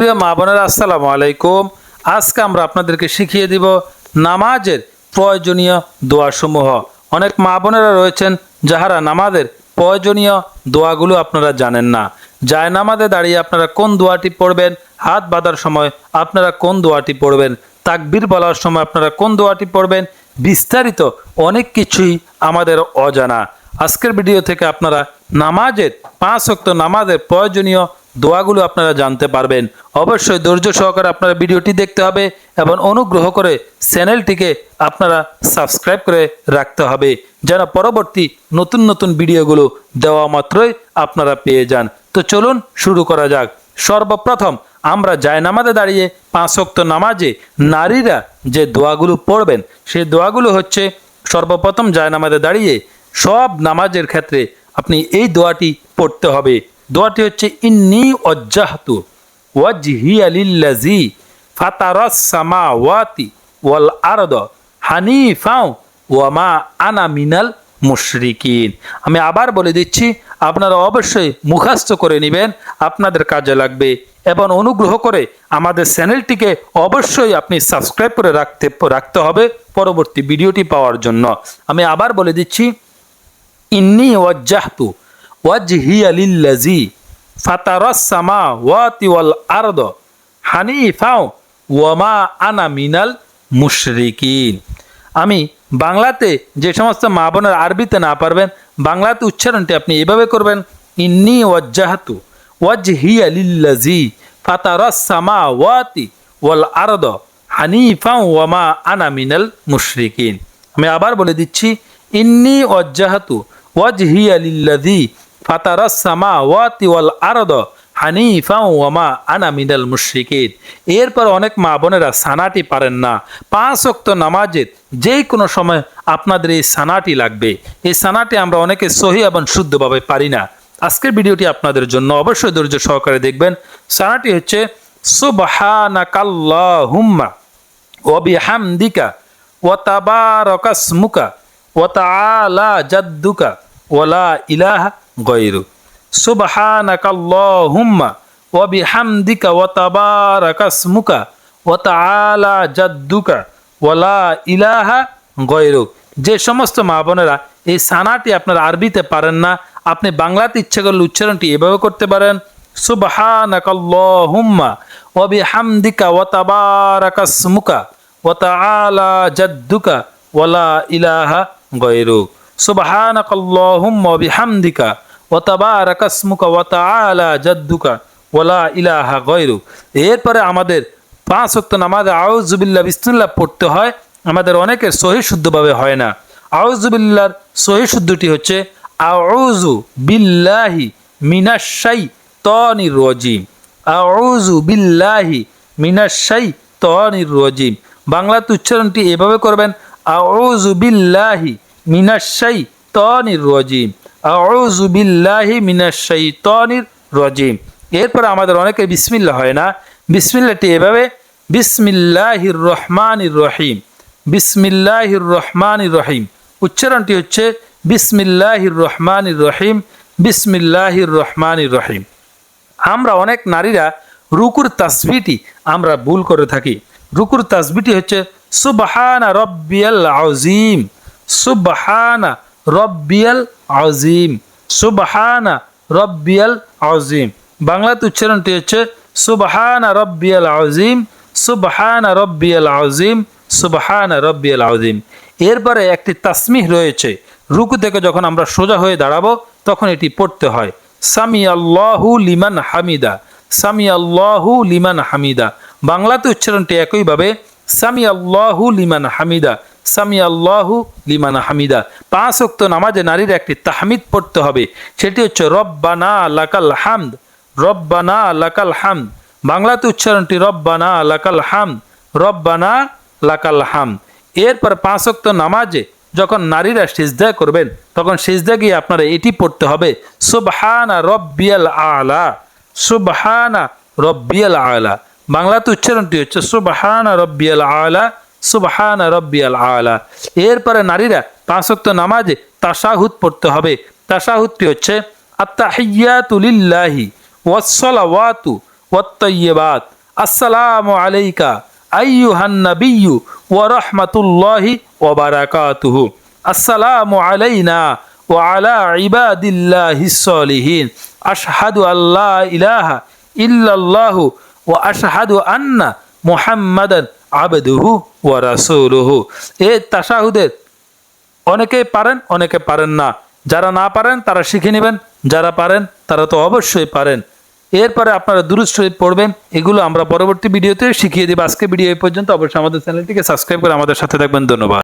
প্রিয় মা বোনেরা, আসসালামু আলাইকুম। আজকে আমরা আপনাদেরকে শিখিয়ে দিব নামাজের প্রয়োজনীয় দোয়াসমূহ। অনেক মা বোনেরা রয়েছেন যাহারা নামাজের প্রয়োজনীয় দোয়াগুলো আপনারা জানেন না। জায়নামাজে দাঁড়িয়ে আপনারা কোন দোয়াটি পড়বেন, হাত বাঁধার সময় আপনারা কোন দোয়াটি পড়বেন, তাকবীর বলার সময় আপনারা কোন দোয়াটি পড়বেন, বিস্তারিত অনেক কিছুই আমাদের অজানা। আজকের ভিডিও থেকে আপনারা নামাজের 5 ওয়াক্ত নামাজের প্রয়োজনীয় দোয়াগুলো আপনারা জানতে পারবেন। অবশ্যই ধৈর্য সহকারে আপনারা ভিডিওটি দেখতে হবে এবং অনুগ্রহ করে চ্যানেলটিকে আপনারা সাবস্ক্রাইব করে রাখতে হবে, যেন পরবর্তী নতুন নতুন ভিডিওগুলো দেওয়া মাত্রই আপনারা পেয়ে যান। তো চলুন শুরু করা যাক। সর্বপ্রথম আমরা জায়নামাজে দাঁড়িয়ে 5 ওয়াক্ত নামাজে নারীরা যে দোয়াগুলো পড়বেন সেই দোয়াগুলো হচ্ছে, সর্বপ্রথম জায়নামাজে দাঁড়িয়ে সব নামাজের ক্ষেত্রে আপনি এই দোয়াটি পড়তে হবে। দোয়াটি হচ্ছে ইন্নী ওয়াজ্জাহতু ওয়াজহিয়া লিল্লাযী ফাতারাস সামাওয়াতি ওয়াল আরদ হানিফাও ওয়া মা আনা মিনাল মুশরিকিন। আমি আবার বলে দিচ্ছি, আপনারা অবশ্যই মুখস্থ করে নেবেন, আপনাদের কাজে লাগবে। এবং অনুগ্রহ করে আমাদের চ্যানেলটিকে অবশ্যই আপনি সাবস্ক্রাইব করে রাখতে হবে পরবর্তী ভিডিওটি পাওয়ার জন্য। আমি আবার বলে দিচ্ছি, ইন্নী ওয়াজ্জাহতু ওয়াজহিয়া লিল্লাযী ফাতারাস সামাওয়াতি ওয়াল আরদ হানিফাও ওয়া মা আনা মিনাল মুশরিকিন। আমি বাংলাতে যে সমস্ত মা বোনের আরবিতে না পারবেন, বাংলাতে উচ্চারণটি আপনি এভাবে করবেন, ইন্নী ওয়াজ্জাহতু ওয়াজহিয়া লিল্লাযী ফাতারাস সামাওয়াতি ওয়াল আরদ হানিফাও ওয়া মা আনা মিনাল মুশরিকিন। আমি আবার বলে দিচ্ছি, ইন্নী ওয়াজ্জাহতু ওয়াজহিয়া লিল্লাযী ফাতারাস সামাওয়াতি ওয়াল আরদ হানিফাও ওয়া মা আনা মিনাল মুশরিকিন। এরপর অনেক মা বোনেরা সানাটি পারেন না। 5 ওয়াক্ত নামাজের যে কোনো সময় আপনাদের এই সানাটি লাগবে। এই সানাটি আমরা অনেকে সহি এবং শুদ্ধভাবে পারি না। আজকের ভিডিওটি আপনাদের জন্য, অবশ্যই ধৈর্য সহকারে দেখবেন। সানাটি হচ্ছে সুবহানাকাল্লাহুম্মা ওয়া বিহামদিকা ওয়া তাবারাকাসমুকা ওয়া তাআলা জাদ্দুকা ওয়া লা ইলাহা গায়রুক। সুবহানাকাল্লাহুম্মা ওয়া বিহামদিকা ওয়া তাবারাকাসমুকা ওয়া তাআলা জাদ্দুকা ওয়া লা ইলাহা গায়রুক। যে সমস্ত মা বোনেরা এই সানাটি আপনারা আরবিতে পারেন না, আপনি বাংলাতে ইচ্ছা করলে উচ্চারণটি এভাবে করতে পারেন, সুবহানাকাল্লাহুম্মা ওয়া বিহামদিকা ওয়া তাবারাকাসমুকা ওয়া তাআলা জাদ্দুকা ওয়া লা ইলাহা গায়রুক। সুবহানাকাল্লাহুম্মা ওয়া বিহামদিকা ওয়া তাবারাকাসমুকা ওয়া তাআলা জাদ্দুকা ওয়া লা ইলাহা গায়রুক। এরপরে আমাদের 5 ওয়াক্ত নামাজে আউযু বিল্লাহ বিসমিল্লাহ পড়তে হয়। আমাদের অনেকের সহি শুদ্ধভাবে হয় না। আউযু বিল্লাহর সহি শুদ্ধটি হচ্ছে আউযু বিল্লাহি মিনাশ শাইতানির রাজিম। আউযু বিল্লাহি মিনাশ শাইতানির রাজিম। বাংলাতে উচ্চারণটি এভাবে করবেন, আউযু বিল্লাহি মিনাশ শাইতানির রাজিম। আউযু বিল্লাহি মিনাশ শাইতানির রাজিম। এরপর আমাদের অনেকে বিসমিল্লাহ হয় না। বিসমিল্লাহটি এভাবে, বিসমিল্লাহির রহমানির রহিম। বিসমিল্লাহির রহমানির রহিম। উচ্চারণটি হচ্ছে বিসমিল্লাহির রহমানির রহিম। বিসমিল্লাহির রহমানির রহিম। আমরা অনেক নারীরা রুকুর তাসবিহটি আমরা ভুল করে থাকি। রুকুর তাসবিহটি হচ্ছে সুবহানা রাব্বিয়াল আযীম। সুবহানা রাব্বিয়াল আযীম। সুবহানা রাব্বিয়াল আযীম। বাংলাতে উচ্চারণটি হচ্ছে সুবহানা রাব্বিয়াল আযীম। সুবহানা রাব্বিয়াল আযীম। সুবহানা রাব্বিয়াল আযীম। এরপরে একটি তাসমিহ রয়েছে। রুকু থেকে যখন আমরা সোজা হয়ে দাঁড়াবো তখন এটি পড়তে হয়, সামি আল্লাহু লিমান হামিদা। সামি আল্লাহু লিমান হামিদা। বাংলাতে উচ্চারণটি একইভাবে, সামি আল্লাহু লিমান হামিদা। সামি আল্লাহু লিমান হামিদা। 5 ওয়াক্ত নামাজে নারীর একটি তাহমিদ পড়তে হবে, সেটি হচ্ছে রব্বানা লাকাল হামদ। রব্বানা লাকাল হামদ। বাংলাতে উচ্চারণটি রব্বানা লাকাল হামদ। রব্বানা লাকাল হামদ। এরপর 5 ওয়াক্ত নামাজে যখন নারীরা সিজদা করবেন তখন সিজদা গিয়ে আপনারা এটি পড়তে হবে, সুবহানা রব্বিয়াল আলা। সুবহানা রব্বিয়াল আলা। বাংলাতে উচ্চারণটি হচ্ছে সুবহানা রব্বিয়াল আলা। সুবহানা রব্বিয়াল আলা। এরপরে নারীরা 5 ওয়াক্ত নামাজে তাশাহুদ পড়তে হবে। তাশাহুদটি হচ্ছে আত্তাহিয়াতু লিল্লাহি ওয়াস সালাওয়াতু ওয়াত-তাইয়্যিবাত। আসসালামু আলাইকা আইয়ুহান নাবিয়্যু ওয়া রাহমাতুল্লাহি ওয়া বারাকাতুহু। আসসালামু আলাইনা ওয়া আলা ইবাদিল্লাহিস সলিহিন। আশহাদু আল্লা ইলাহা ইল্লাল্লাহু ওয়া আশহাদু আন্না মুহাম্মাদান আবদুহু ওয়া রাসূলুহু। এই তাশাহুদের অনেকেই পারেন, অনেকে পারেন না। যারা না পারেন তারা শিখে নেবেন, যারা পারেন তারা তো অবশ্যই পারেন। এরপরে আপনারা দুরূদ শরীফ পড়বেন। এগুলো আমরা পরবর্তী ভিডিওতে শিখিয়ে দেব। আজকে ভিডিও এই পর্যন্ত। অবশ্যই আমাদের চ্যানেলটিকে সাবস্ক্রাইব করে আমাদের সাথে থাকবেন। ধন্যবাদ।